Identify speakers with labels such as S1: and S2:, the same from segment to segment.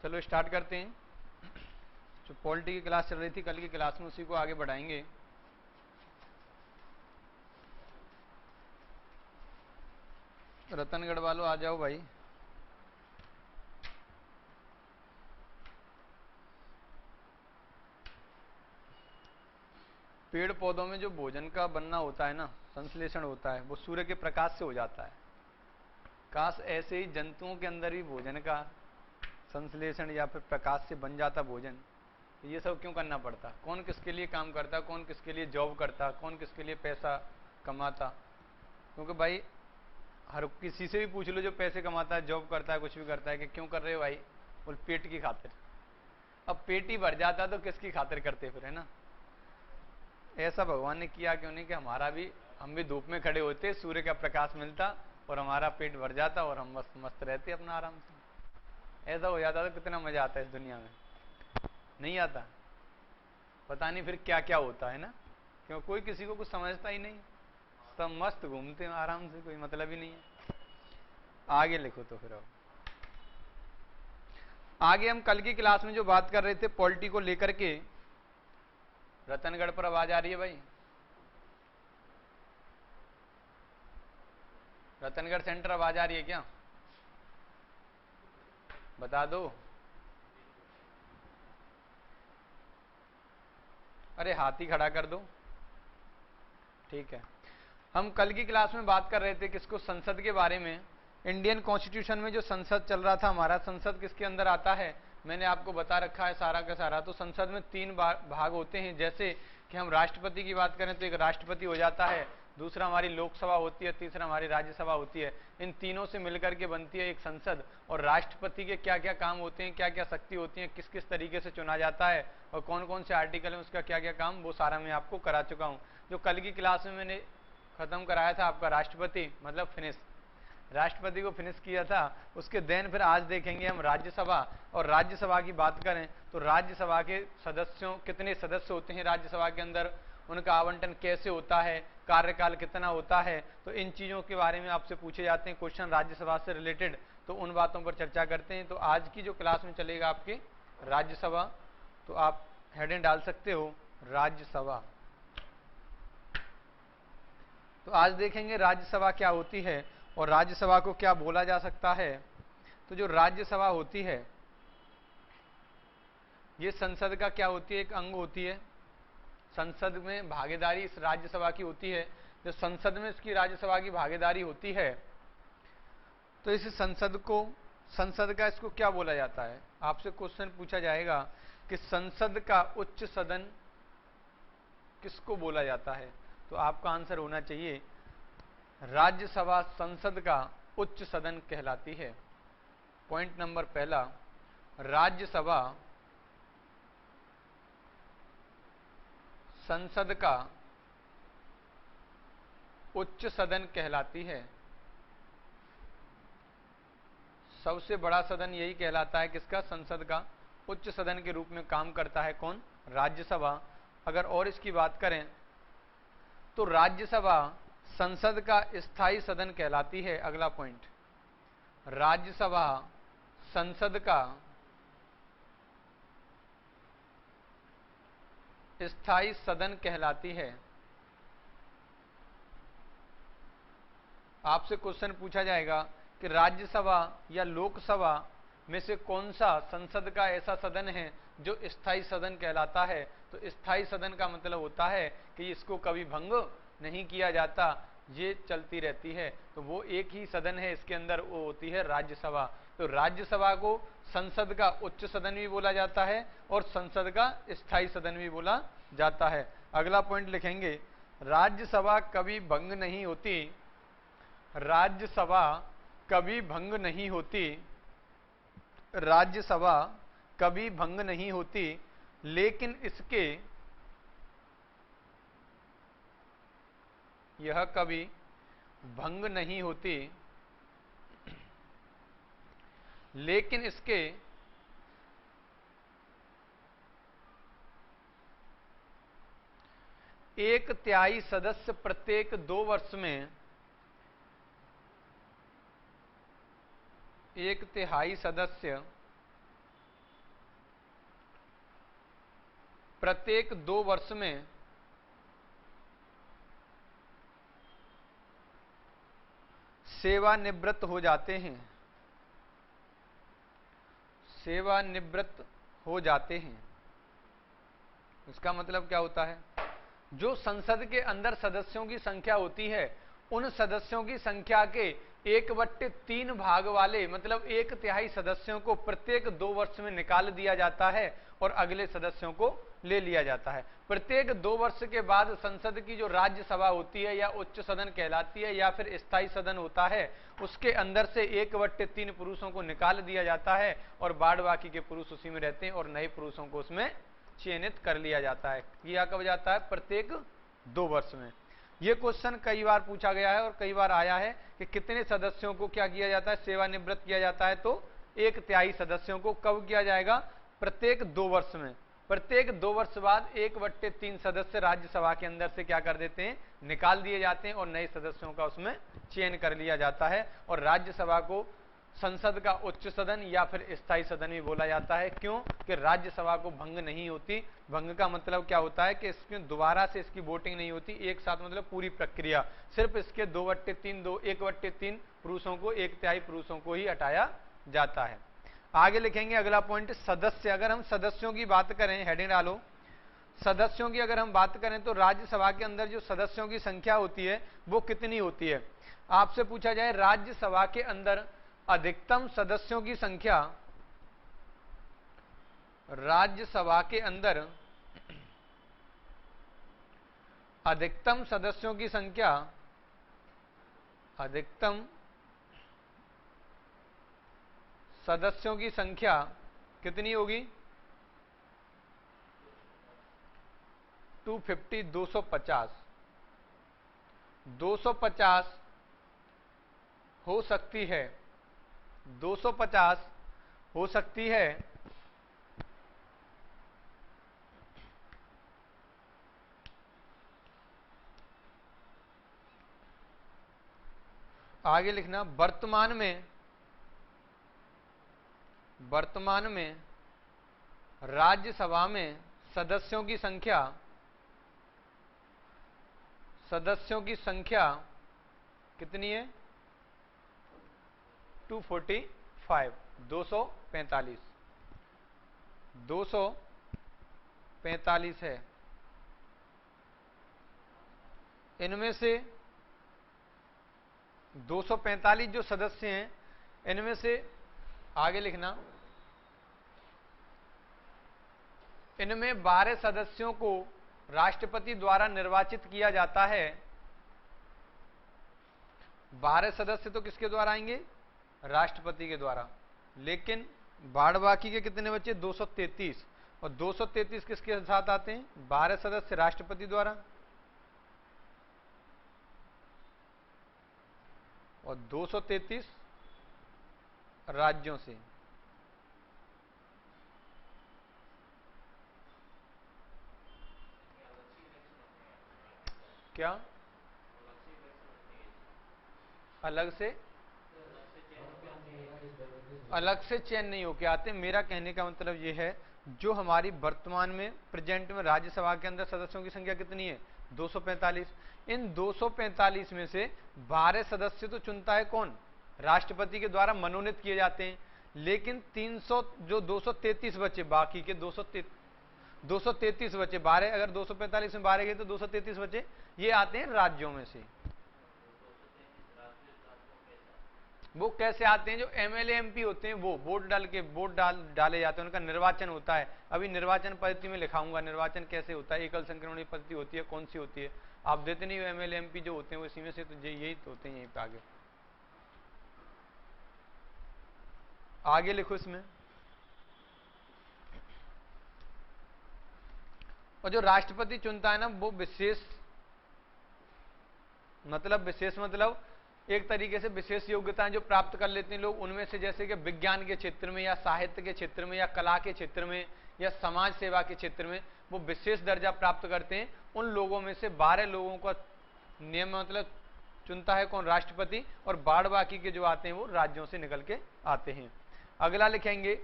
S1: चलो स्टार्ट करते हैं। जो पॉलिटी की क्लास चल रही थी कल की क्लास में, उसी को आगे बढ़ाएंगे। रतनगढ़ वालों आ जाओ भाई। पेड़ पौधों में जो भोजन का बनना होता है ना, संश्लेषण होता है, वो सूर्य के प्रकाश से हो जाता है। काश ऐसे ही जंतुओं के अंदर भी भोजन का संश्लेषण या फिर प्रकाश से बन जाता भोजन। ये सब क्यों करना पड़ता? कौन किसके लिए काम करता, कौन किसके लिए जॉब करता, कौन किसके लिए पैसा कमाता? क्योंकि भाई हर किसी से भी पूछ लो जो पैसे कमाता है, जॉब करता है, कुछ भी करता है, कि क्यों कर रहे हो भाई? बोल पेट की खातिर। अब पेट ही भर जाता तो किसकी खातिर करते फिर, है ना? ऐसा भगवान ने किया क्यों नहीं कि हमारा भी, हम भी धूप में खड़े होते, सूर्य का प्रकाश मिलता और हमारा पेट भर जाता और हम मस्त मस्त रहते अपना आराम से। ऐसा हो जाता तो कितना मजा आता है इस दुनिया में। नहीं आता? पता नहीं फिर क्या क्या होता है ना, क्यों कोई किसी को कुछ समझता ही नहीं, सब मस्त घूमते हैं आराम से, कोई मतलब ही नहीं है। आगे लिखो तो फिर। अब आगे हम कल की क्लास में जो बात कर रहे थे पॉलिटी को लेकर के, रतनगढ़ पर आवाज आ रही है भाई? रतनगढ़ सेंटर आवाज आ रही है क्या? बता दो। अरे हाथ ही खड़ा कर दो। ठीक है। हम कल की क्लास में बात कर रहे थे किसको? संसद के बारे में। इंडियन कॉन्स्टिट्यूशन में जो संसद चल रहा था हमारा, संसद किसके अंदर आता है मैंने आपको बता रखा है सारा का सारा। तो संसद में तीन भाग होते हैं। जैसे कि हम राष्ट्रपति की बात करें तो एक राष्ट्रपति हो जाता है, दूसरा हमारी लोकसभा होती है, तीसरा हमारी राज्यसभा होती है। इन तीनों से मिलकर के बनती है एक संसद। और राष्ट्रपति के क्या क्या काम होते हैं, क्या क्या शक्ति होती है, किस किस तरीके से चुना जाता है और कौन कौन से आर्टिकल में उसका क्या क्या काम, वो सारा मैं आपको करा चुका हूं। जो कल की क्लास में मैंने खत्म कराया था आपका राष्ट्रपति, मतलब फिनिश, राष्ट्रपति को फिनिश किया था, उसके देन फिर आज देखेंगे हम राज्यसभा। और राज्यसभा की बात करें तो राज्यसभा के सदस्यों, कितने सदस्य होते हैं राज्यसभा के अंदर, उनका आवंटन कैसे होता है, कार्यकाल कितना होता है, तो इन चीजों के बारे में आपसे पूछे जाते हैं क्वेश्चन राज्यसभा से रिलेटेड। तो उन बातों पर चर्चा करते हैं। तो आज की जो क्लास में चलेगा आपके राज्यसभा, तो आप हेडिंग डाल सकते हो राज्यसभा। तो आज देखेंगे राज्यसभा क्या होती है और राज्यसभा को क्या बोला जा सकता है। तो जो राज्यसभा होती है ये संसद का क्या होती है? एक अंग होती है। संसद में भागीदारी इस राज्यसभा की होती है। जो संसद में इसकी राज्यसभा की भागीदारी होती है, तो इस संसद को, संसद का इसको क्या बोला जाता है? आपसे क्वेश्चन पूछा जाएगा कि संसद का उच्च सदन किसको बोला जाता है? तो आपका आंसर होना चाहिए राज्यसभा संसद का उच्च सदन कहलाती है। पॉइंट नंबर पहला, राज्यसभा संसद का उच्च सदन कहलाती है। सबसे बड़ा सदन यही कहलाता है किसका? संसद का। उच्च सदन के रूप में काम करता है कौन? राज्यसभा। अगर और इसकी बात करें तो राज्यसभा संसद का स्थायी सदन कहलाती है। अगला पॉइंट, राज्यसभा संसद का स्थायी सदन कहलाती है। आपसे क्वेश्चन पूछा जाएगा कि राज्यसभा या लोकसभा में से कौन सा संसद का ऐसा सदन है जो स्थायी सदन कहलाता है? तो स्थायी सदन का मतलब होता है कि इसको कभी भंग नहीं किया जाता, ये चलती रहती है। तो वो एक ही सदन है इसके अंदर, वो होती है राज्यसभा। तो राज्यसभा को संसद का उच्च सदन भी बोला जाता है और संसद का स्थायी सदन भी बोला जाता है। अगला पॉइंट लिखेंगे, राज्यसभा कभी भंग नहीं होती। राज्यसभा कभी भंग नहीं होती। राज्यसभा कभी भंग नहीं होती, लेकिन इसके, यह कभी भंग नहीं होती, लेकिन इसके 1/3 सदस्य प्रत्येक 2 वर्ष में, 1/3 सदस्य प्रत्येक 2 वर्ष में सेवानिवृत्त हो जाते हैं, सेवानिवृत्त हो जाते हैं। इसका मतलब क्या होता है? जो संसद के अंदर सदस्यों की संख्या होती है, उन सदस्यों की संख्या के 1/3 भाग वाले, मतलब 1/3 सदस्यों को प्रत्येक 2 वर्ष में निकाल दिया जाता है और अगले सदस्यों को ले लिया जाता है। प्रत्येक 2 वर्ष के बाद संसद की जो राज्यसभा होती है या उच्च सदन कहलाती है या फिर स्थायी सदन होता है, उसके अंदर से 1/3 पुरुषों को निकाल दिया जाता है और बाद बाकी के पुरुष उसी में रहते हैं और नए पुरुषों को उसमें चयनित कर लिया जाता है। किया कब जाता है? प्रत्येक 2 वर्ष में। यह क्वेश्चन कई बार पूछा गया है और कई बार आया है कि कितने सदस्यों को क्या किया जाता है? सेवानिवृत्त किया जाता है। तो 1/3 सदस्यों को कब किया जाएगा? प्रत्येक 2 वर्ष में। प्रत्येक 2 वर्ष बाद 1/3 सदस्य राज्यसभा के अंदर से क्या कर देते हैं? निकाल दिए जाते हैं और नए सदस्यों का उसमें चयन कर लिया जाता है। और राज्यसभा को संसद का उच्च सदन या फिर स्थायी सदन भी बोला जाता है। क्यों? कि राज्यसभा को भंग नहीं होती। भंग का मतलब क्या होता है? कि इसमें दोबारा से इसकी वोटिंग नहीं होती एक साथ, मतलब पूरी प्रक्रिया। सिर्फ इसके 1/3 पुरुषों को, 1/3 पुरुषों को ही हटाया जाता है। आगे लिखेंगे अगला पॉइंट, सदस्य। अगर हम सदस्यों की बात करें, हेडिंग डालो, सदस्यों की अगर हम बात करें तो राज्यसभा के अंदर जो सदस्यों की संख्या होती है वो कितनी होती है? आपसे पूछा जाए राज्यसभा के अंदर अधिकतम सदस्यों की संख्या, राज्यसभा के अंदर अधिकतम सदस्यों की संख्या, अधिकतम सदस्यों की संख्या कितनी होगी? 250, 250 250 हो सकती है, 250 हो सकती है। आगे लिखना, वर्तमान में राज्यसभा में सदस्यों की संख्या कितनी है? 245, 245 है। इनमें से 245 जो सदस्य हैं, इनमें से आगे लिखना, इनमें 12 सदस्यों को राष्ट्रपति द्वारा निर्वाचित किया जाता है। 12 सदस्य तो किसके द्वारा आएंगे? राष्ट्रपति के द्वारा। लेकिन बाद बाकी के कितने बचे? 233। और 233 किसके साथ आते हैं? 12 सदस्य राष्ट्रपति द्वारा और 233 राज्यों से। क्या अलग से चयन नहीं होके आते? मेरा कहने का मतलब यह है, जो हमारी वर्तमान में प्रेजेंट में राज्यसभा के अंदर सदस्यों की संख्या कितनी है? 245। इन 245 में से 12 सदस्य तो चुनता है कौन? राष्ट्रपति के द्वारा मनोनीत किए जाते हैं। लेकिन 233 बचे, बाकी के 233 बचे, 12 अगर 245 में 12 गए तो 233 बचे, ये आते हैं राज्यों में से। वो कैसे आते हैं? जो एमएलए एमपी होते हैं वो वोट डाले जाते हैं, उनका निर्वाचन होता है। अभी निर्वाचन पद्धति में लिखाऊंगा निर्वाचन कैसे होता है, एकल संक्रमण पद्धति होती है, कौन सी होती है। आप देते नहीं हो एमएलए एमपी जो होते हैं वो इसी में से, तो यही तो होते हैं यहीं पे। आगे लिखो इसमें। और जो राष्ट्रपति चुनता है ना, वो विशेष मतलब एक तरीके से विशेष योग्यताएं जो प्राप्त कर लेते हैं लोग, उनमें से जैसे कि विज्ञान के क्षेत्र में या साहित्य के क्षेत्र में या कला के क्षेत्र में या समाज सेवा के क्षेत्र में वो विशेष दर्जा प्राप्त करते हैं। उन लोगों में से 12 लोगों का नियम मतलब चुनता है कौन? राष्ट्रपति। और बाद बाकी के जो आते हैं वो राज्यों से निकल के आते हैं। अगला लिखेंगे,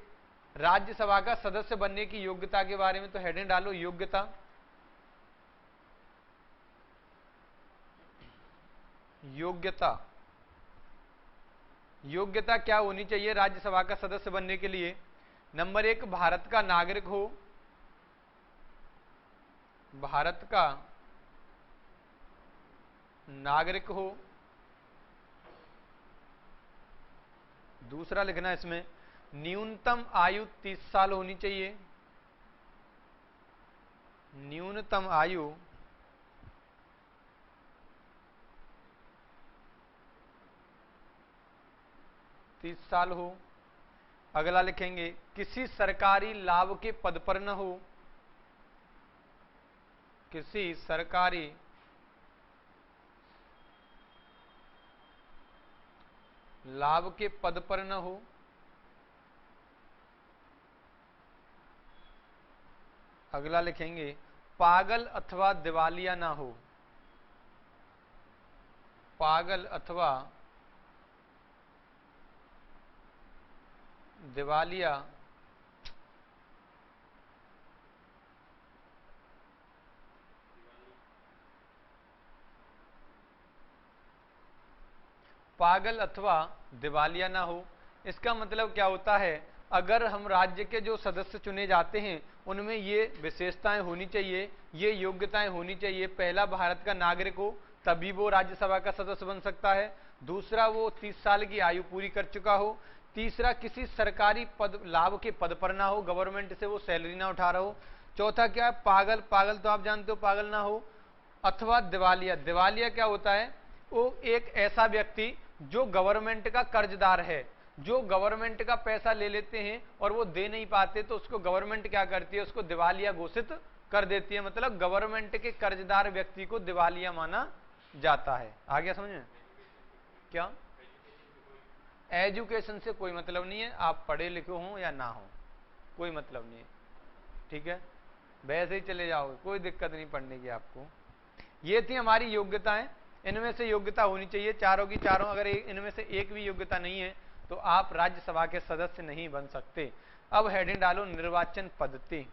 S1: राज्यसभा का सदस्य बनने की योग्यता के बारे में, तो हेडिंग डालो योग्यता। योग्यता, योग्यता क्या होनी चाहिए राज्यसभा का सदस्य बनने के लिए? नंबर 1, भारत का नागरिक हो, भारत का नागरिक हो। दूसरा लिखना इसमें, न्यूनतम आयु 30 साल होनी चाहिए, न्यूनतम आयु 30 साल हो। अगला लिखेंगे, किसी सरकारी लाभ के पद पर न हो, किसी सरकारी लाभ के पद पर न हो। अगला लिखेंगे, पागल अथवा दिवालिया ना हो, पागल अथवा दिवालिया पागल अथवा दिवालिया ना हो। इसका मतलब क्या होता है, अगर हम राज्य के जो सदस्य चुने जाते हैं उनमें ये विशेषताएं होनी चाहिए, ये योग्यताएं होनी चाहिए। पहला, भारत का नागरिक हो, तभी वो राज्यसभा का सदस्य बन सकता है। दूसरा, वो 30 साल की आयु पूरी कर चुका हो। तीसरा, किसी सरकारी पद लाभ के पद पर ना हो, गवर्नमेंट से वो सैलरी ना उठा रहा हो। चौथा क्या है, पागल, पागल तो आप जानते हो पागल ना हो। अथवा दिवालिया, दिवालिया क्या होता है, वो एक ऐसा व्यक्ति जो गवर्नमेंट का कर्जदार है, जो गवर्नमेंट का पैसा ले लेते हैं और वो दे नहीं पाते, तो उसको गवर्नमेंट क्या करती है, उसको दिवालिया घोषित कर देती है। मतलब गवर्नमेंट के कर्जदार व्यक्ति को दिवालिया माना जाता है। आ गया समझ में? क्या एजुकेशन से कोई मतलब नहीं है, आप पढ़े लिखे हो या ना हो, कोई मतलब नहीं है, ठीक है, वैसे ही चले जाओगे, कोई दिक्कत नहीं पढ़ने की आपको। ये थी हमारी योग्यताएं, इनमें से योग्यता होनी चाहिए चारों की चारों। अगर इनमें से एक भी योग्यता नहीं है तो आप राज्यसभा के सदस्य नहीं बन सकते। अब हेडिंग डालो निर्वाचन पद्धति।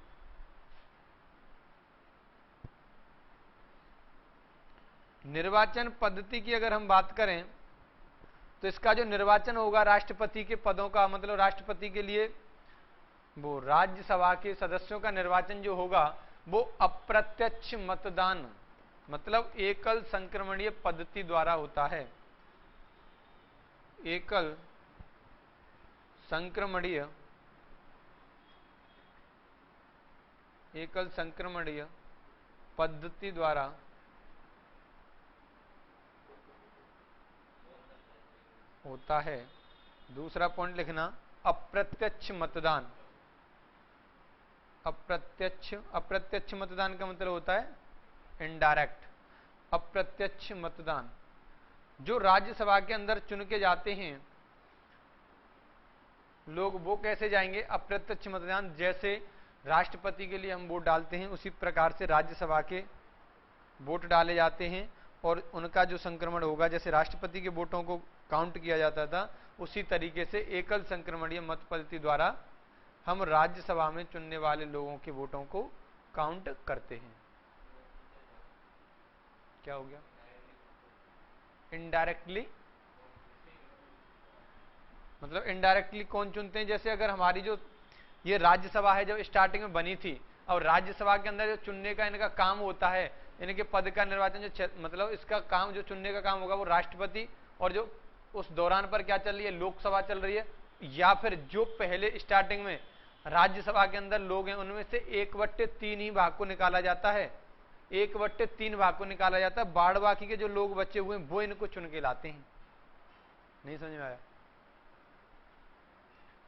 S1: निर्वाचन पद्धति की अगर हम बात करें तो इसका जो निर्वाचन होगा राष्ट्रपति के पदों का, मतलब राष्ट्रपति के लिए वो राज्यसभा के सदस्यों का निर्वाचन जो होगा वो अप्रत्यक्ष मतदान, मतलब एकल संक्रमणीय पद्धति द्वारा होता है। एकल संक्रमणीय पद्धति द्वारा होता है। दूसरा पॉइंट लिखना, अप्रत्यक्ष मतदान। अप्रत्यक्ष मतदान का मतलब होता है इनडायरेक्ट। अप्रत्यक्ष मतदान, जो राज्यसभा के अंदर चुन के जाते हैं लोग, वो कैसे जाएंगे, अप्रत्यक्ष मतदान। जैसे राष्ट्रपति के लिए हम वोट डालते हैं उसी प्रकार से राज्यसभा के वोट डाले जाते हैं और उनका जो संक्रमण होगा, जैसे राष्ट्रपति के वोटों को काउंट किया जाता था, उसी तरीके से एकल संक्रमणीय मत पद्धति द्वारा हम राज्यसभा में चुनने वाले लोगों के वोटों को काउंट करते हैं। क्या हो गया, इनडायरेक्टली, मतलब इनडायरेक्टली कौन चुनते हैं, जैसे अगर हमारी जो ये राज्यसभा है जब स्टार्टिंग में बनी थी, और राज्यसभा के अंदर जो चुनने का इनका काम होता है, इनके पद का निर्वाचन जो मतलब इसका काम जो चुनने का काम होगा वो राष्ट्रपति, और जो उस दौरान पर क्या चल रही है, लोकसभा चल रही है, या फिर जो पहले स्टार्टिंग में राज्यसभा के अंदर लोग हैं उनमें से 1/3 ही भाग को निकाला जाता है, 1/3 भाग को निकाला जाता है, बाड़ बाकी के जो लोग बचे हुए हैं वो इनको चुन के लाते हैं। नहीं समझ में आया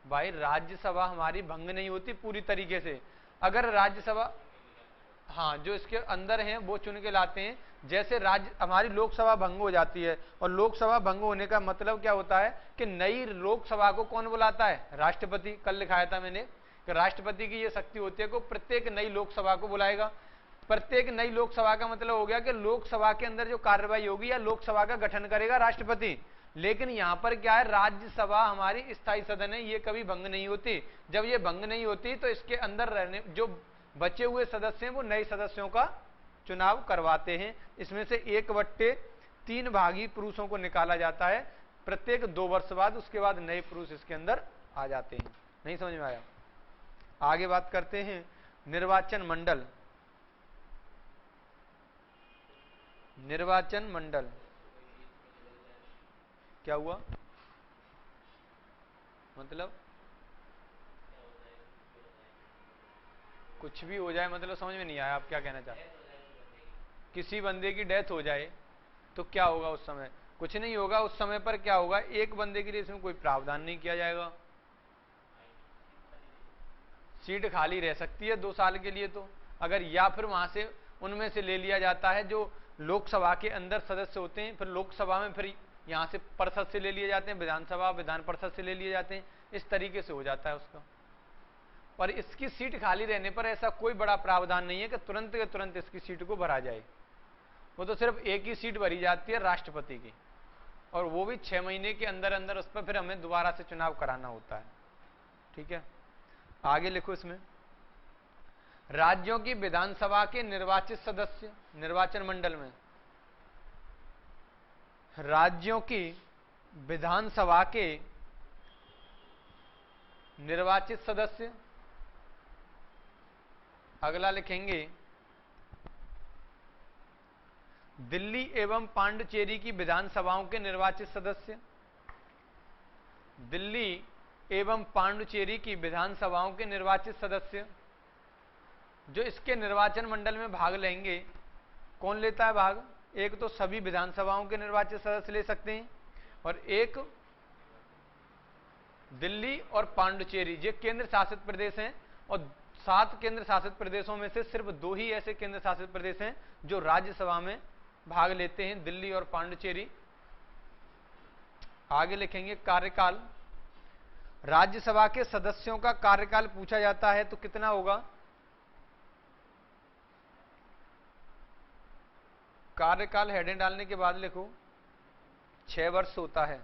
S1: भाई? राज्यसभा हमारी भंग नहीं होती पूरी तरीके से। अगर राज्यसभा, हाँ, जो इसके अंदर हैं वो चुन के लाते हैं। जैसे राज्य हमारी लोकसभा भंग हो जाती है, और लोकसभा भंग होने का मतलब क्या होता है कि नई लोकसभा को कौन बुलाता है, राष्ट्रपति। कल लिखाया था मैंने कि राष्ट्रपति की ये शक्ति होती है कि प्रत्येक नई लोकसभा को बुलाएगा। प्रत्येक नई लोकसभा का मतलब हो गया कि लोकसभा के अंदर जो कार्रवाई होगी या लोकसभा का गठन करेगा राष्ट्रपति, लेकिन यहां पर क्या है, राज्यसभा हमारी स्थायी सदन है, ये कभी भंग नहीं होती। जब ये भंग नहीं होती तो इसके अंदर रहने जो बचे हुए सदस्य हैं वो नए सदस्यों का चुनाव करवाते हैं। इसमें से 1/3 भागी पुरुषों को निकाला जाता है प्रत्येक 2 वर्ष बाद, उसके बाद नए पुरुष इसके अंदर आ जाते हैं। नहीं समझ में आया? आगे बात करते हैं निर्वाचन मंडल। निर्वाचन मंडल क्या हुआ, मतलब कुछ भी हो जाए, मतलब समझ में नहीं आया आप क्या कहना चाहते? किसी बंदे की डेथ हो जाए तो क्या होगा उस समय? कुछ नहीं होगा। उस समय पर क्या होगा, एक बंदे के लिए इसमें कोई प्रावधान नहीं किया जाएगा, सीट खाली रह सकती है 2 साल के लिए तो अगर, या फिर वहां से उनमें से ले लिया जाता है जो लोकसभा के अंदर सदस्य होते हैं, फिर लोकसभा में फिर यहां से परिषद से ले लिए जाते हैं, विधानसभा विधान परिषद से ले लिए जाते हैं, इस तरीके से हो जाता है उसका। और इसकी सीट खाली रहने पर ऐसा कोई बड़ा प्रावधान नहीं है कि तुरंत के तुरंत इसकी सीट को भरा जाए। वो तो सिर्फ एक ही सीट भरी जाती है राष्ट्रपति की, और वो भी 6 महीने के अंदर अंदर उस पर फिर हमें दोबारा से चुनाव कराना होता है। ठीक है, आगे लिखो इसमें राज्यों की विधानसभा के निर्वाचित सदस्य। निर्वाचन मंडल में राज्यों की विधानसभा के निर्वाचित सदस्य। अगला लिखेंगे दिल्ली एवं पांडिचेरी की विधानसभाओं के निर्वाचित सदस्य। दिल्ली एवं पांडिचेरी की विधानसभाओं के निर्वाचित सदस्य जो इसके निर्वाचन मंडल में भाग लेंगे। कौन लेता है भाग? एक तो सभी विधानसभाओं के निर्वाचित सदस्य ले सकते हैं, और एक दिल्ली और पांडिचेरी ये केंद्र शासित प्रदेश हैं, और 7 केंद्र शासित प्रदेशों में से सिर्फ 2 ही ऐसे केंद्र शासित प्रदेश हैं जो राज्यसभा में भाग लेते हैं, दिल्ली और पांडिचेरी। आगे लिखेंगे कार्यकाल। राज्यसभा के सदस्यों का कार्यकाल पूछा जाता है तो कितना होगा? कार्यकाल हेडिंग डालने के बाद लिखो 6 वर्ष होता है।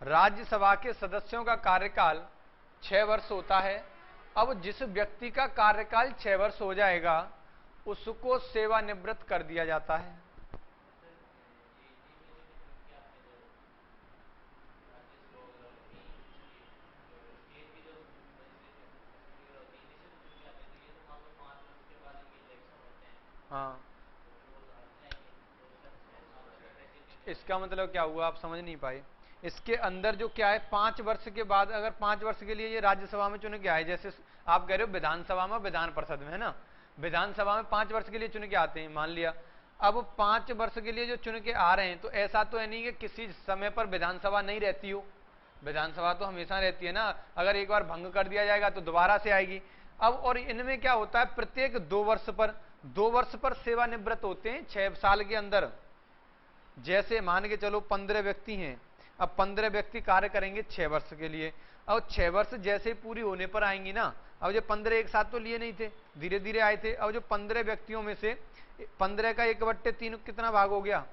S1: राज्यसभा के सदस्यों का कार्यकाल 6 वर्ष होता है। अब जिस व्यक्ति का कार्यकाल 6 वर्ष हो जाएगा उसको सेवानिवृत्त कर दिया जाता है। हाँ, इसका मतलब क्या हुआ, आप समझ नहीं पाए? इसके अंदर जो क्या है, 5 वर्ष के बाद, अगर 5 वर्ष के लिए ये राज्यसभा में चुन के आए, जैसे आप कह रहे हो विधानसभा में विधान परिषद में, है ना, विधानसभा में 5 वर्ष के लिए चुन के आते हैं, मान लिया। अब 5 वर्ष के लिए जो चुन के आ रहे हैं, तो ऐसा तो है नहीं कि किसी समय पर विधानसभा नहीं रहती हो, विधानसभा तो हमेशा रहती है ना। अगर एक बार भंग कर दिया जाएगा तो दोबारा से आएगी। अब और इनमें क्या होता है, प्रत्येक 2 वर्ष पर सेवानिवृत्त होते हैं 6 साल के अंदर। जैसे मान के चलो 15 व्यक्ति हैं, अब 15 व्यक्ति कार्य करेंगे 6 वर्ष के लिए। अब 6 वर्ष जैसे ही पूरी होने पर आएंगी ना, अब जो 15 एक साथ तो लिए नहीं थे, धीरे धीरे आए थे। अब जो 15 व्यक्तियों में से 15 का 1/3 कितना भाग हो गया?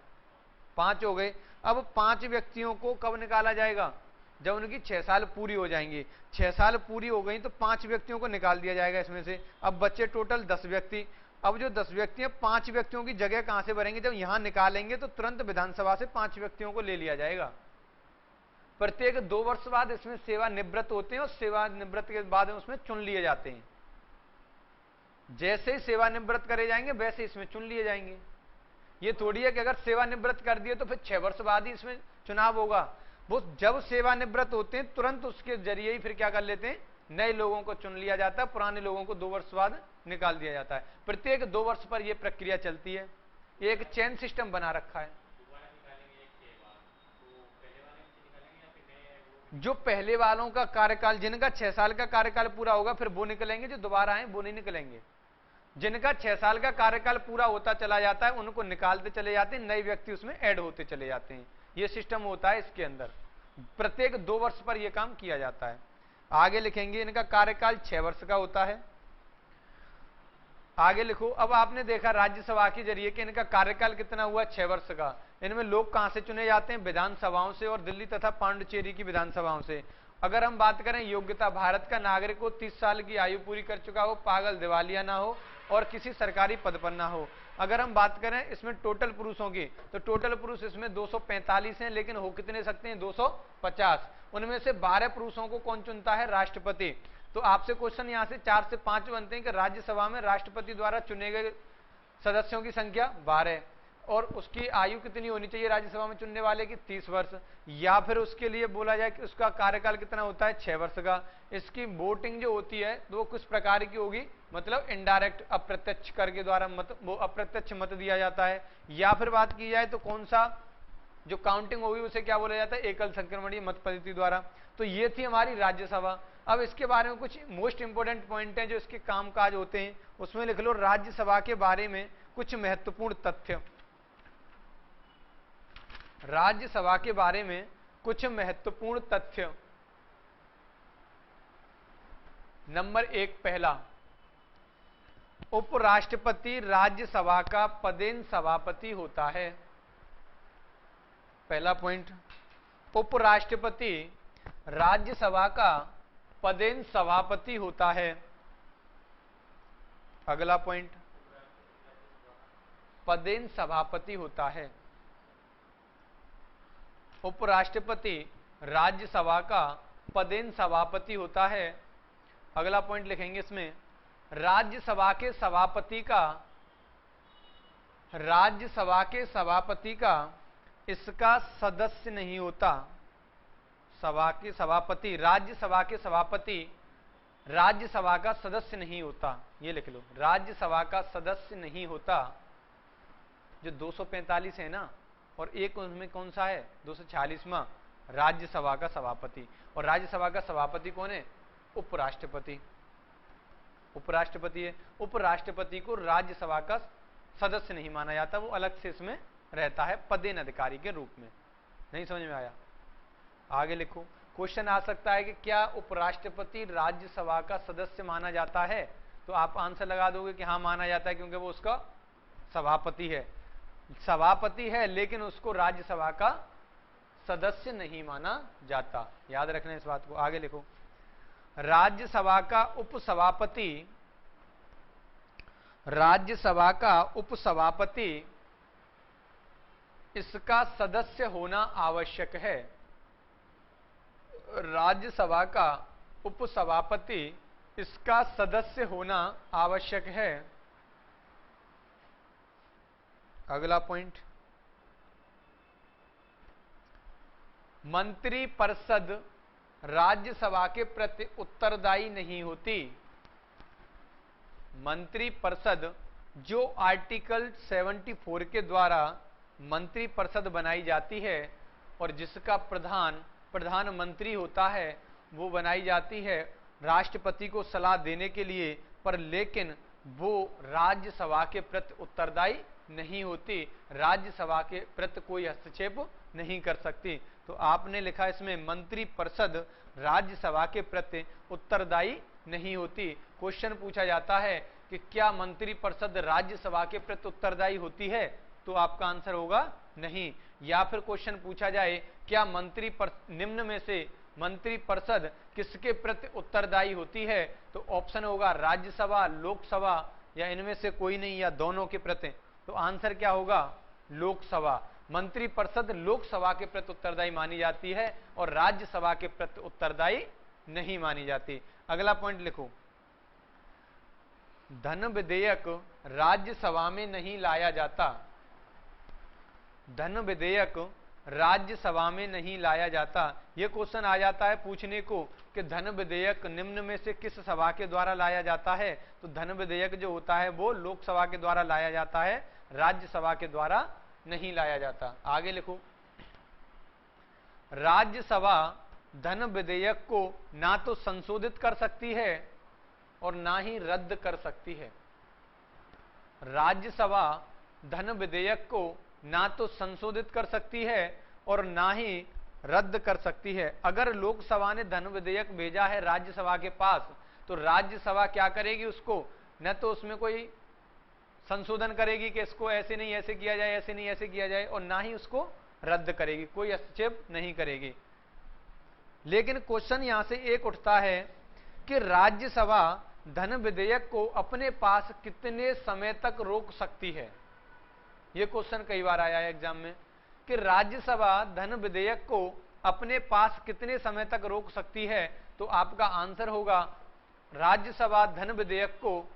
S1: 5 हो गए। अब 5 व्यक्तियों को कब निकाला जाएगा? जब उनकी 6 साल पूरी हो जाएंगी। 6 साल पूरी हो गई तो 5 व्यक्तियों को निकाल दिया जाएगा इसमें से। अब बच्चे टोटल 10 व्यक्ति। अब जो 10 व्यक्ति हैं, 5 व्यक्तियों की जगह कहां से भरेंगे? जब यहां निकालेंगे तो तुरंत विधानसभा से 5 व्यक्तियों को ले लिया जाएगा। प्रत्येक 2 वर्ष बाद इसमें सेवानिवृत्त होते हैं, और सेवानिवृत्त के बाद उसमें चुन लिए जाते हैं। जैसे ही सेवानिवृत्त करे जाएंगे वैसे इसमें चुन लिए जाएंगे। ये थोड़ी है कि अगर सेवानिवृत्त कर दिए तो फिर 6 वर्ष बाद ही इसमें चुनाव होगा। वो जब सेवानिवृत्त होते हैं तुरंत उसके जरिए ही फिर क्या कर लेते हैं, नए लोगों को चुन लिया जाता है, पुराने लोगों को 2 वर्ष बाद निकाल दिया जाता है। प्रत्येक 2 वर्ष पर यह प्रक्रिया चलती है, एक चेन सिस्टम बना रखा है। जो पहले वालों का कार्यकाल, जिनका 6 साल का कार्यकाल पूरा होगा फिर वो निकलेंगे, जो दोबारा आए वो नहीं निकलेंगे। जिनका 6 साल का कार्यकाल पूरा होता चला जाता है उनको निकालते चले जाते हैं, नए व्यक्ति उसमें ऐड होते चले जाते हैं। यह सिस्टम होता है इसके अंदर। प्रत्येक 2 वर्ष पर यह काम किया जाता है। आगे लिखेंगे इनका कार्यकाल 6 वर्ष का होता है। आगे लिखो। अब आपने देखा राज्यसभा के जरिए कि इनका कार्यकाल कितना हुआ, 6 वर्ष का। इनमें लोग कहां से चुने जाते हैं, विधानसभाओं से और दिल्ली तथा पांडुचेरी की विधानसभाओं से। अगर हम बात करें योग्यता, भारत का नागरिक हो, 30 साल की आयु पूरी कर चुका हो, पागल दिवालिया ना हो और किसी सरकारी पद पर ना हो। अगर हम बात करें इसमें टोटल पुरुषों की, तो टोटल पुरुष इसमें 245 हैं, लेकिन हो कितने सकते हैं, 250। उनमें से 12 पुरुषों को कौन चुनता है, राष्ट्रपति। तो आपसे क्वेश्चन यहां से 4 से 5 बनते हैं कि राज्यसभा में राष्ट्रपति द्वारा चुने गए सदस्यों की संख्या 12 और उसकी आयु कितनी होनी चाहिए राज्यसभा में चुनने वाले की, 30 वर्ष। या फिर उसके लिए बोला जाए कि उसका कार्यकाल कितना होता है, 6 वर्ष का। इसकी वोटिंग जो होती है तो वो किस प्रकार की होगी, मतलब इनडायरेक्ट, अप्रत्यक्ष कर के द्वारा मत, वो अप्रत्यक्ष मत दिया जाता है। या फिर बात की जाए तो कौन सा जो काउंटिंग होगी उसे क्या बोला जाता है, एकल संक्रमणीय मत पद्धति द्वारा। तो ये थी हमारी राज्यसभा। अब इसके बारे में कुछ मोस्ट इंपोर्टेंट पॉइंट हैं जो इसके कामकाज होते हैं, उसमें लिख लो राज्यसभा के बारे में कुछ महत्वपूर्ण तथ्य। राज्यसभा के बारे में कुछ महत्वपूर्ण तथ्य। नंबर 1, पहला, उपराष्ट्रपति राज्यसभा का पदेन सभापति होता है। पहला पॉइंट, उपराष्ट्रपति राज्यसभा का पदेन सभापति होता है। अगला पॉइंट, पदेन सभापति होता है। उपराष्ट्रपति राज्यसभा का पदेन सभापति होता है। अगला पॉइंट लिखेंगे इसमें, राज्यसभा के सभापति का इसका सदस्य नहीं होता। सभा के सभापति, राज्यसभा के सभापति राज्यसभा का सदस्य नहीं होता। ये लिख लो, राज्यसभा का सदस्य नहीं होता। जो 245 है ना, और एक उनमें कौन सा है, 246वां, राज्यसभा का सभापति। और राज्यसभा का सभापति कौन है, उपराष्ट्रपति। उपराष्ट्रपति है। उपराष्ट्रपति को राज्यसभा का सदस्य नहीं माना जाता, वो अलग से इसमें रहता है पदेन अधिकारी के रूप में। नहीं समझ में आया? आगे लिखो। क्वेश्चन आ सकता है कि क्या उपराष्ट्रपति राज्यसभा का सदस्य माना जाता है, तो आप आंसर लगा दोगे कि हाँ माना जाता है, क्योंकि वो उसका सभापति है। सभापति है लेकिन उसको राज्यसभा का सदस्य नहीं माना जाता। याद रखना इस बात को। आगे लिखो, राज्यसभा का उपसभापति इसका सदस्य होना आवश्यक है। राज्यसभा का उपसभापति इसका सदस्य होना आवश्यक है। अगला पॉइंट, मंत्रिपरिषद राज्यसभा के प्रति उत्तरदायी नहीं होती। मंत्रिपरिषद जो आर्टिकल 74 के द्वारा मंत्रिपरिषद बनाई जाती है और जिसका प्रधानमंत्री होता है, वो बनाई जाती है राष्ट्रपति को सलाह देने के लिए, पर लेकिन वो राज्यसभा के प्रति उत्तरदायी नहीं होती, राज्यसभा के प्रति कोई हस्तक्षेप नहीं कर सकती। तो आपने लिखा इसमें मंत्रिपरिषद राज्यसभा के प्रति उत्तरदायी नहीं होती। क्वेश्चन पूछा जाता है कि क्या मंत्रिपरिषद राज्यसभा के प्रति उत्तरदायी होती है, तो आपका आंसर होगा नहीं। या फिर क्वेश्चन पूछा जाए क्या निम्न में से मंत्रिपरिषद किसके प्रति उत्तरदायी होती है, तो ऑप्शन होगा राज्यसभा, लोकसभा, या इनमें से कोई नहीं, या दोनों के प्रति। तो आंसर क्या होगा, लोकसभा। मंत्रिपरिषद लोकसभा के प्रति उत्तरदायी मानी जाती है और राज्यसभा के प्रति उत्तरदायी नहीं मानी जाती। अगला पॉइंट लिखो, धन विधेयक राज्यसभा में नहीं लाया जाता। धन विधेयक राज्यसभा में नहीं लाया जाता। यह क्वेश्चन आ जाता है पूछने को कि धन विधेयक निम्न में से किस सभा के द्वारा लाया जाता है, तो धन विधेयक जो होता है वो लोकसभा के द्वारा लाया जाता है, राज्यसभा के द्वारा नहीं लाया जाता। आगे लिखो, राज्यसभा धन विधेयक को ना तो संशोधित कर सकती है और ना ही रद्द कर सकती है। राज्यसभा धन विधेयक को ना तो संशोधित कर सकती है और ना ही रद्द कर सकती है। अगर लोकसभा ने धन विधेयक भेजा है राज्यसभा के पास, तो राज्यसभा क्या करेगी, उसको न तो उसमें कोई संशोधन करेगी कि इसको ऐसे नहीं ऐसे किया जाए, ऐसे नहीं ऐसे किया जाए, और ना ही उसको रद्द करेगी, कोई हस्तक्षेप नहीं करेगी। लेकिन क्वेश्चन यहां से एक उठता है कि राज्यसभा धन विधेयक को अपने पास कितने समय तक रोक सकती है। यह क्वेश्चन कई बार आया है एग्जाम में कि राज्यसभा धन विधेयक को अपने पास कितने समय तक रोक सकती है। तो आपका आंसर होगा राज्यसभा धन विधेयक को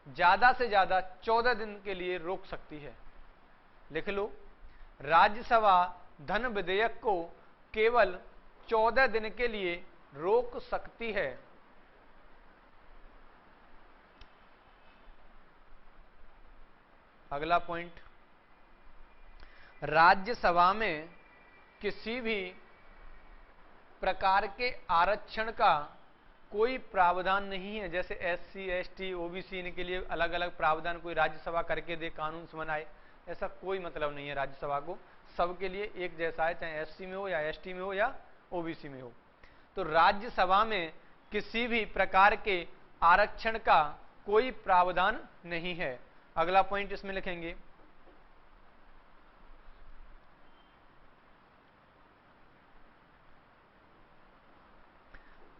S1: ज्यादा से ज्यादा 14 दिन के लिए रोक सकती है। लिख लो, राज्यसभा धन विधेयक को केवल 14 दिन के लिए रोक सकती है। अगला पॉइंट, राज्यसभा में किसी भी प्रकार के आरक्षण का कोई प्रावधान नहीं है। जैसे एससी, एसटी, ओबीसी इनके लिए अलग अलग प्रावधान कोई राज्यसभा करके दे, कानून बनाए, ऐसा कोई मतलब नहीं है। राज्यसभा को सबके लिए एक जैसा है, चाहे एससी में हो या एसटी में हो या ओबीसी में हो। तो राज्यसभा में किसी भी प्रकार के आरक्षण का कोई प्रावधान नहीं है। अगला पॉइंट इसमें लिखेंगे,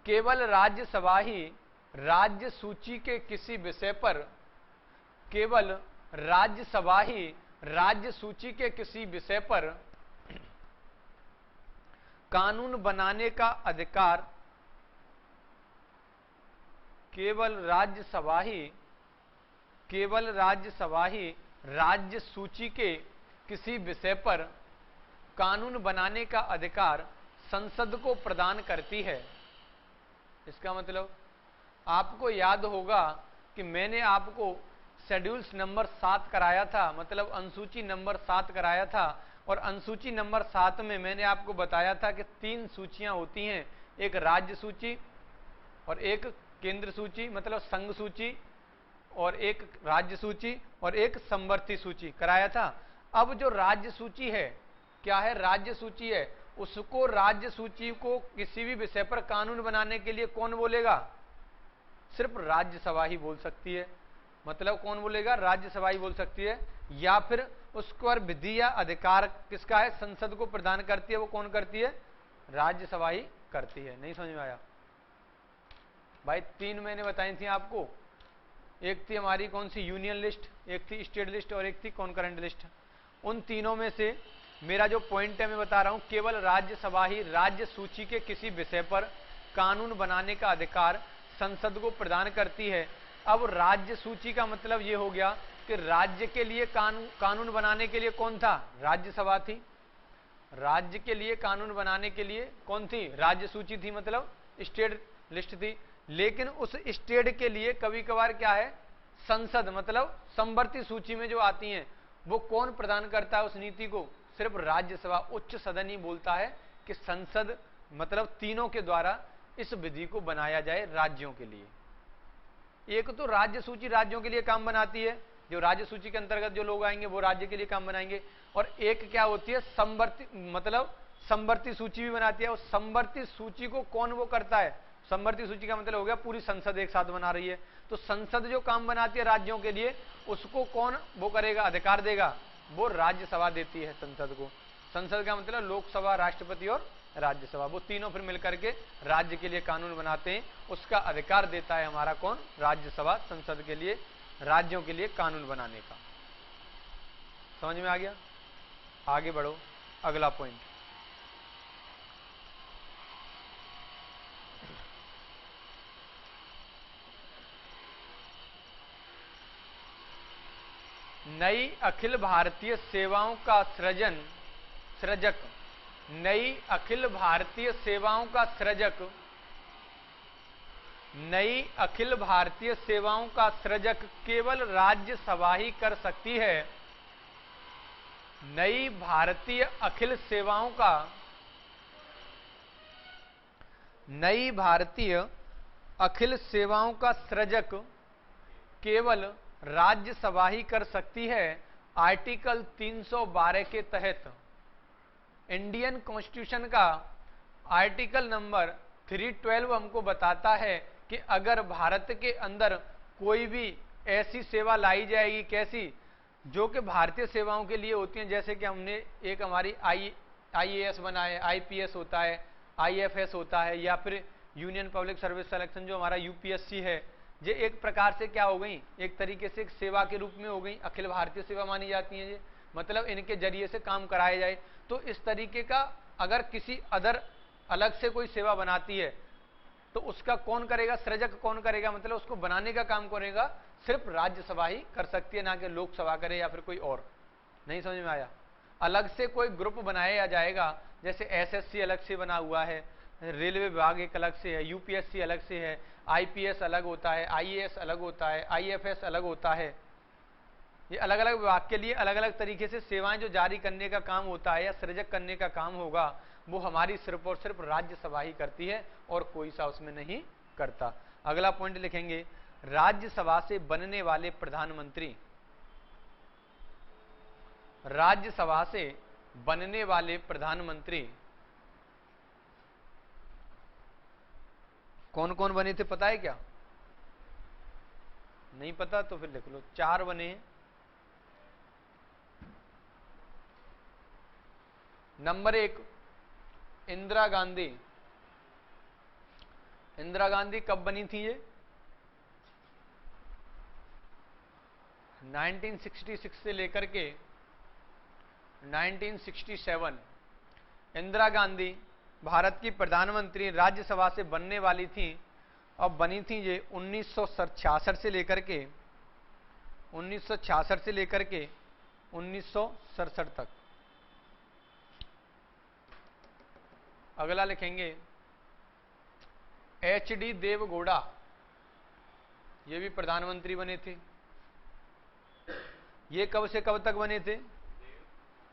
S1: केवल राज्यसभा ही राज्य सूची के किसी विषय पर, केवल राज्यसभा ही राज्य सूची के किसी विषय पर कानून बनाने का अधिकार, केवल राज्यसभा ही राज्य सूची के किसी विषय पर कानून बनाने का अधिकार संसद को प्रदान करती है। इसका मतलब आपको याद होगा कि मैंने आपको शेड्यूल्स नंबर 7 कराया था, मतलब अनुसूची नंबर 7 कराया था, और अनुसूची नंबर 7 में मैंने आपको बताया था कि 3 सूचियां होती हैं, एक राज्य सूची और एक केंद्र सूची मतलब संघ सूची, और एक राज्य सूची और एक समवर्ती सूची कराया था। अब जो राज्य सूची है, क्या है, राज्य सूची है, उसको राज्य सूची को किसी भी विषय पर कानून बनाने के लिए कौन बोलेगा? सिर्फ राज्यसभा ही बोल सकती है। मतलब कौन बोलेगा? राज्यसभा ही बोल सकती है। या फिर उसको और विधि या अधिकार किसका है? संसद को प्रदान करती है। वो कौन करती है? राज्यसभा ही करती है। नहीं समझ में आया भाई? 3 मैंने बताई थी आपको, एक थी हमारी कौन सी यूनियन लिस्ट, एक थी स्टेट लिस्ट और एक थी कॉन्करेंट लिस्ट। उन तीनों में से मेरा जो पॉइंट है मैं बता रहा हूं, केवल राज्यसभा ही राज्य सूची के किसी विषय पर कानून बनाने का अधिकार संसद को प्रदान करती है। अब राज्य सूची का मतलब ये हो गया कि राज्य के लिए कानून बनाने के लिए कौन था? राज्यसभा थी। राज्य के लिए कानून बनाने के लिए कौन थी? राज्य सूची थी, मतलब स्टेट लिस्ट थी। लेकिन उस स्टेट के लिए कभी कभार क्या है? संसद, मतलब समवर्ती सूची में जो आती हैं, वो कौन प्रदान करता है उस नीति को? सिर्फ राज्यसभा, उच्च सदन ही बोलता है कि संसद मतलब तीनों के द्वारा इस विधि को बनाया जाए राज्यों के लिए। एक तो राज्य सूची राज्यों के लिए काम बनाती है, जो राज्य सूची के अंतर्गत जो लोग आएंगे वो राज्य के लिए काम बनाएंगे। और एक क्या होती है? समवर्ती, मतलब समवर्ती सूची भी बनाती है। और समवर्ती सूची को कौन वो करता है? समवर्ती सूची का मतलब हो गया पूरी संसद एक साथ बना रही है। तो संसद जो काम बनाती है राज्यों के लिए, उसको कौन वो करेगा, अधिकार देगा? वो राज्यसभा देती है संसद को। संसद का मतलब लोकसभा, राष्ट्रपति और राज्यसभा, वो तीनों फिर मिलकर के राज्य के लिए कानून बनाते हैं। उसका अधिकार देता है हमारा कौन? राज्यसभा, संसद के लिए, राज्यों के लिए कानून बनाने का। समझ में आ गया? आगे बढ़ो, अगला पॉइंट। नई अखिल भारतीय सेवाओं का सृजक, नई अखिल भारतीय सेवाओं का सृजक, नई अखिल भारतीय सेवाओं का सृजक केवल राज्यसभा ही कर सकती है। नई भारतीय अखिल सेवाओं का, नई भारतीय अखिल सेवाओं का सृजक केवल राज्यसभा ही कर सकती है। आर्टिकल 312 के तहत इंडियन कॉन्स्टिट्यूशन का आर्टिकल नंबर 312 हमको बताता है कि अगर भारत के अंदर कोई भी ऐसी सेवा लाई जाएगी, कैसी, जो कि भारतीय सेवाओं के लिए होती हैं। जैसे कि हमने एक हमारी IAS बना है, IPS होता है, IFS होता है, या फिर यूनियन पब्लिक सर्विस सिलेक्शन जो हमारा UPSC है। ये एक प्रकार से क्या हो गई, एक तरीके से एक सेवा के रूप में हो गई, अखिल भारतीय सेवा मानी जाती है ये, मतलब इनके जरिए से काम कराया जाए। तो इस तरीके का अगर किसी अदर अलग से कोई सेवा बनाती है तो उसका कौन करेगा, सृजक कौन करेगा, मतलब उसको बनाने का काम करेगा सिर्फ राज्यसभा ही कर सकती है, ना कि लोकसभा करे या फिर कोई और। नहीं समझ में आया? अलग से कोई ग्रुप बनाया जाएगा, जैसे SSC अलग से बना हुआ है, रेलवे विभाग एक अलग से है, UPSC अलग से है, IPS अलग होता है, IAS अलग होता है, IFS अलग होता है। ये अलग अलग विभाग के लिए अलग अलग तरीके से सेवाएं जो जारी करने का काम होता है या सृजक करने का काम होगा, वो हमारी सिर्फ और सिर्फ राज्यसभा ही करती है और कोई सा उसमें नहीं करता। अगला पॉइंट लिखेंगे, राज्यसभा से बनने वाले प्रधानमंत्री, राज्यसभा से बनने वाले प्रधानमंत्री कौन कौन बने थे पता है क्या? नहीं पता तो फिर लिख लो, 4 बने हैं। नंबर 1 इंदिरा गांधी। इंदिरा गांधी कब बनी थी ये? 1966 से लेकर के 1967 इंदिरा गांधी भारत की प्रधानमंत्री राज्यसभा से बनने वाली थी, और बनी थी ये 1966 से लेकर के 1967 तक। अगला लिखेंगे HD देवगौड़ा, ये भी प्रधानमंत्री बने थे। ये कब से कब तक बने थे?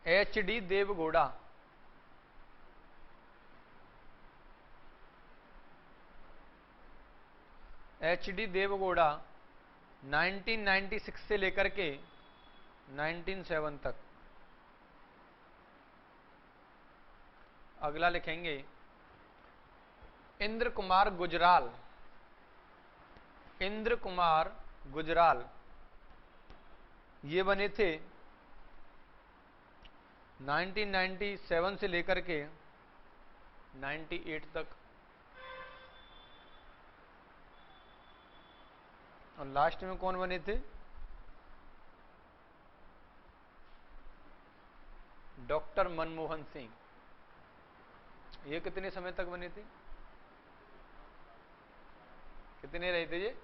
S1: HD देवगौड़ा। HD देवगौड़ा 1996 से लेकर के 1997 तक। अगला लिखेंगे इंद्र कुमार गुजराल। इंद्र कुमार गुजराल ये बने थे 1997 से लेकर के 98 तक। और लास्ट में कौन बने थे? डॉक्टर मनमोहन सिंह। ये कितने समय तक बने थे? कितने रहे थे ये?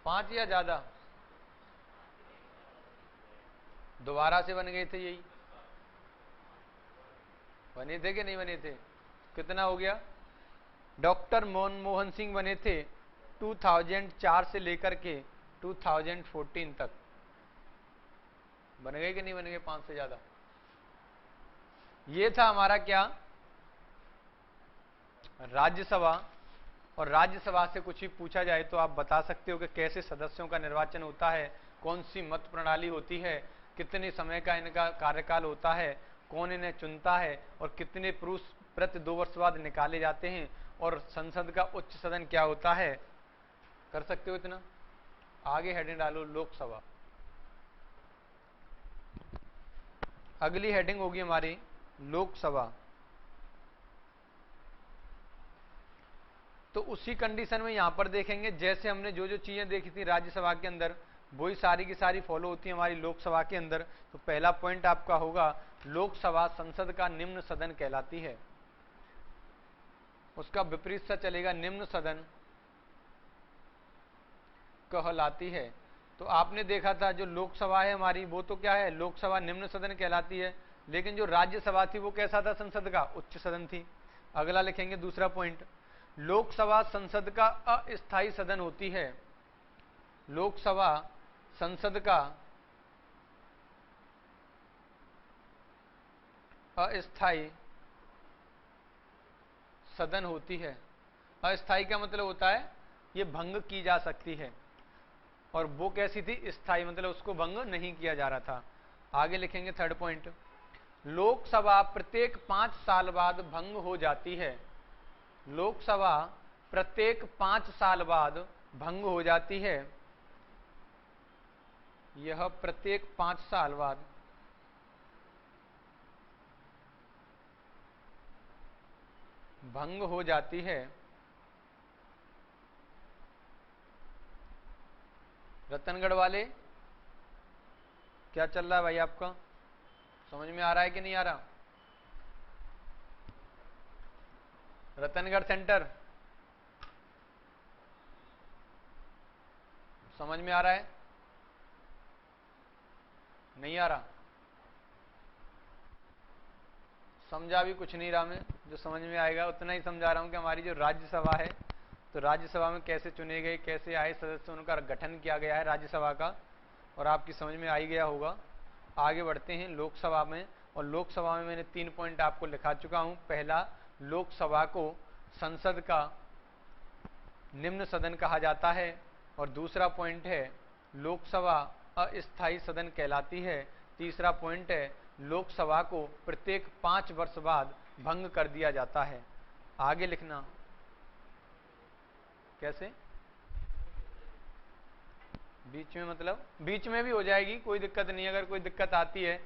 S1: 5 या ज्यादा? दोबारा से बन गए थे यही? बने थे कि नहीं बने थे? कितना हो गया? डॉक्टर मनमोहन सिंह बने थे 2004 से लेकर के 2014 तक। बन गए कि नहीं बन गए? 5 से ज्यादा। ये था हमारा क्या, राज्यसभा। और राज्यसभा से कुछ भी पूछा जाए तो आप बता सकते हो कि कैसे सदस्यों का निर्वाचन होता है, कौन सी मत प्रणाली होती है, कितने समय का इनका कार्यकाल होता है, कौन इन्हें चुनता है, और कितने पुरुष प्रति 2 वर्ष बाद निकाले जाते हैं, और संसद का उच्च सदन क्या होता है। कर सकते हो इतना? आगे हेडिंग डालो लोकसभा। अगली हेडिंग होगी हमारी लोकसभा। तो उसी कंडीशन में यहां पर देखेंगे, जैसे हमने जो जो चीजें देखी थी राज्यसभा के अंदर, वही सारी की सारी फॉलो होती है हमारी लोकसभा के अंदर। तो पहला पॉइंट आपका होगा, लोकसभा संसद का निम्न सदन कहलाती है। उसका विपरीत सा चलेगा, निम्न सदन कहलाती है। तो आपने देखा था जो लोकसभा है हमारी, वो तो क्या है, लोकसभा निम्न सदन कहलाती है। लेकिन जो राज्यसभा थी वो कैसा था? संसद का उच्च सदन थी। अगला लिखेंगे दूसरा पॉइंट, लोकसभा संसद का अस्थायी सदन होती है। लोकसभा संसद का अस्थायी सदन होती है। अस्थायी का मतलब होता है ये भंग की जा सकती है, और वो कैसी थी? स्थायी, मतलब उसको भंग नहीं किया जा रहा था। आगे लिखेंगे थर्ड पॉइंट, लोकसभा प्रत्येक 5 साल बाद भंग हो जाती है। लोकसभा प्रत्येक 5 साल बाद भंग हो जाती है। यह प्रत्येक 5 साल बाद भंग हो जाती है। रतनगढ़ वाले क्या चल रहा है भाई, आपका समझ में आ रहा है कि नहीं आ रहा? रतनगढ़ सेंटर समझ में आ रहा है, नहीं आ रहा? समझा भी कुछ नहीं रहा मैं, जो समझ में आएगा उतना ही समझा रहा हूं कि हमारी जो राज्यसभा है, तो राज्यसभा में कैसे चुने गए, कैसे आए सदस्य, उनका गठन किया गया है राज्यसभा का, और आपकी समझ में आ ही गया होगा। आगे बढ़ते हैं लोकसभा में, और लोकसभा में मैंने 3 पॉइंट आपको लिखा चुका हूं। पहला, लोकसभा को संसद का निम्न सदन कहा जाता है, और दूसरा पॉइंट है लोकसभा अस्थायी सदन कहलाती है। तीसरा पॉइंट है लोकसभा को प्रत्येक 5 वर्ष बाद भंग कर दिया जाता है। आगे लिखना कैसे, बीच में, मतलब बीच में भी हो जाएगी, कोई दिक्कत नहीं। अगर कोई दिक्कत आती है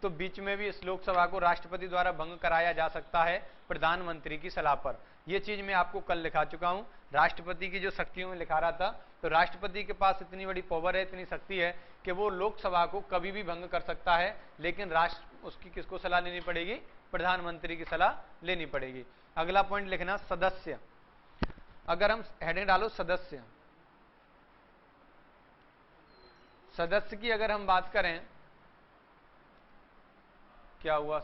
S1: तो बीच में भी इस लोकसभा को राष्ट्रपति द्वारा भंग कराया जा सकता है प्रधानमंत्री की सलाह पर। यह चीज मैं आपको कल लिखा चुका हूं। राष्ट्रपति की जो शक्तियों में लिखा रहा था, तो राष्ट्रपति के पास इतनी बड़ी पावर है, इतनी शक्ति है कि वो लोकसभा को कभी भी भंग कर सकता है, लेकिन उसकी किसको सलाह लेनी पड़ेगी? प्रधानमंत्री की सलाह लेनी पड़ेगी। अगला पॉइंट लिखना सदस्य। अगर हम हेडिंग डालो सदस्य, सदस्य की अगर हम बात करें, क्या हुआ?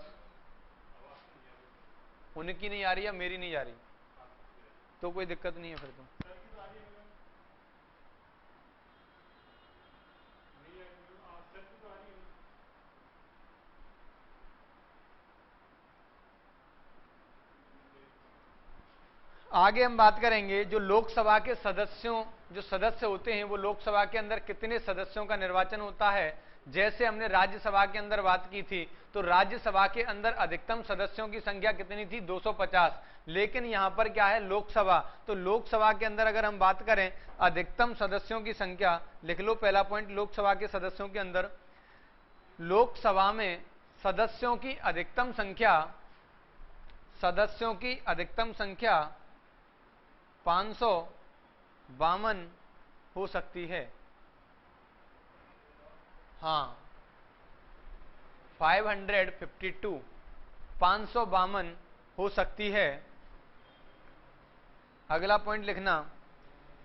S1: उनकी नहीं आ रही या मेरी नहीं आ रही? तो कोई दिक्कत नहीं है फिर तो। आगे हम बात करेंगे जो लोकसभा के सदस्यों, जो सदस्य होते हैं, वो लोकसभा के अंदर कितने सदस्यों का निर्वाचन होता है। जैसे हमने राज्यसभा के अंदर बात की थी, तो राज्यसभा के अंदर अधिकतम सदस्यों की संख्या कितनी थी? 250। लेकिन यहां पर क्या है? लोकसभा। तो लोकसभा के अंदर अगर हम बात करें अधिकतम सदस्यों की संख्या, लिख लो पहला पॉइंट, लोकसभा के सदस्यों के अंदर, लोकसभा में सदस्यों की अधिकतम संख्या, सदस्यों की अधिकतम संख्या 552 हो सकती है। हाँ, 552, 552 हो सकती है। अगला पॉइंट लिखना,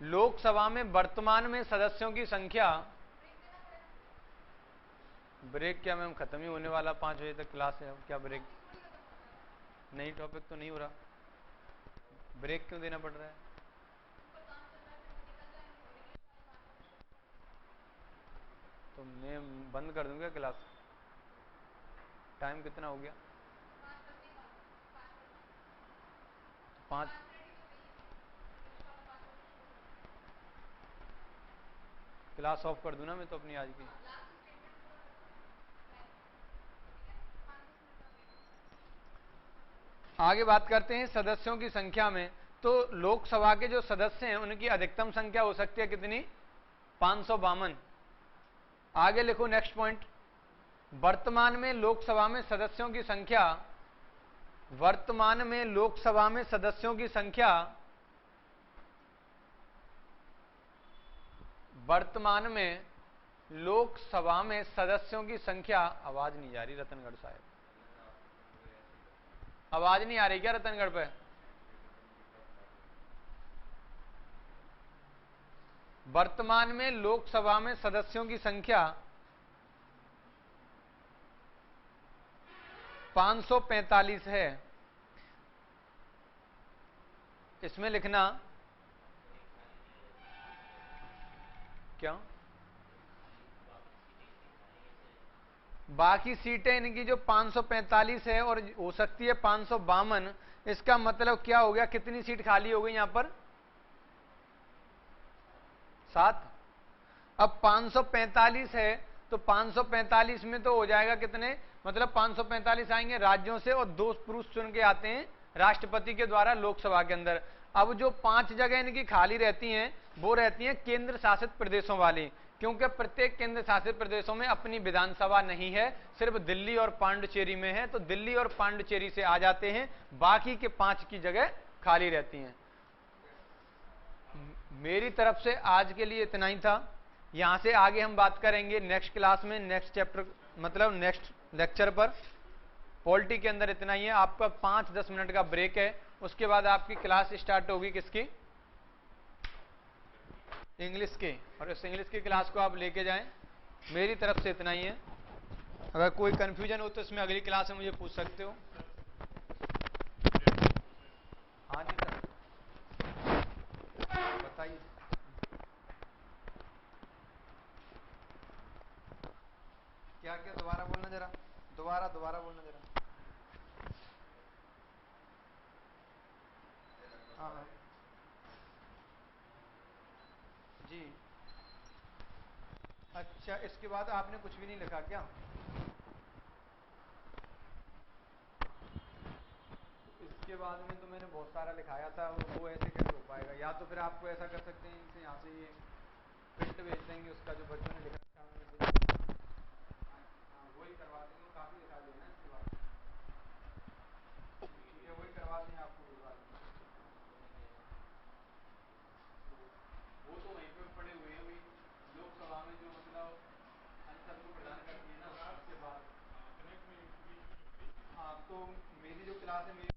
S1: लोकसभा में वर्तमान में सदस्यों की संख्या, ब्रेक क्या मैम? खत्म ही होने वाला, 5 बजे तक क्लास है, क्या ब्रेक? नई टॉपिक तो नहीं हो रहा, ब्रेक क्यों देना पड़ रहा है? तो मैं बंद कर दूंगा क्लास। टाइम कितना हो गया? 5। क्लास ऑफ कर दूं ना मैं तो अपनी आज की। आगे बात करते हैं सदस्यों की संख्या में। तो लोकसभा के जो सदस्य हैं उनकी अधिकतम संख्या हो सकती है कितनी? 552। आगे लिखो नेक्स्ट पॉइंट, वर्तमान में लोकसभा में सदस्यों की संख्या, वर्तमान में लोकसभा में सदस्यों की संख्या, वर्तमान में लोकसभा में सदस्यों की संख्या, आवाज नहीं जा रही रतनगढ़ साहब, आवाज नहीं आ रही क्या रतनगढ़ पे? वर्तमान में लोकसभा में सदस्यों की संख्या 545 है। इसमें लिखना क्या? बाकी सीटें इनकी जो 545 है और हो सकती है 552, इसका मतलब क्या हो गया? कितनी सीट खाली हो गई यहां पर? 7। अब 545 है तो 545 में तो हो जाएगा कितने? मतलब 545 आएंगे राज्यों से और 2 पुरुष चुन के आते हैं राष्ट्रपति के द्वारा लोकसभा के अंदर। अब जो 5 जगह इनकी खाली रहती हैं वो रहती हैं केंद्र शासित प्रदेशों वाली। क्योंकि प्रत्येक केंद्र शासित प्रदेशों में अपनी विधानसभा नहीं है, सिर्फ दिल्ली और पांडुचेरी में है। तो दिल्ली और पांडुचेरी से आ जाते हैं, बाकी के 5 की जगह खाली रहती हैं। मेरी तरफ से आज के लिए इतना ही था। यहां से आगे हम बात करेंगे नेक्स्ट क्लास में, नेक्स्ट चैप्टर मतलब नेक्स्ट लेक्चर पर। पॉलिटी के अंदर इतना ही है। आपका 5-10 मिनट का ब्रेक है, उसके बाद आपकी क्लास स्टार्ट होगी किसकी? इंग्लिश की। और इस इंग्लिश की क्लास को आप लेके जाएं। मेरी तरफ से इतना ही है। अगर कोई कंफ्यूजन हो तो इसमें अगली क्लास में मुझे पूछ सकते हो। हाँ जी सर, बताइए। क्या क्या? दोबारा बोलना जरा, दोबारा बोलना जरा। हाँ हाँ जी। अच्छा, इसके बाद आपने कुछ भी नहीं लिखा क्या? इसके बाद में तो मैंने बहुत सारा लिखाया था, वो ऐसे कैसे हो पाएगा? या तो फिर आपको ऐसा कर सकते हैं, इनसे यहाँ से ये प्रिंट भेज देंगे उसका जो बच्चों ने लिखा था, वही करवा देंगे। वो काफ़ी लिखा दिया ना इसके बाद। ठीक है, वही करवा देंगे, आपको भिजवा देंगे। वो तो वहीं पे पड़े हुए हैं अभी लोकसभा में, जो मतलब आंसर को प्रदान करती है ना, उसके बाद। हाँ, तो मेरी जो क्लास है मेरी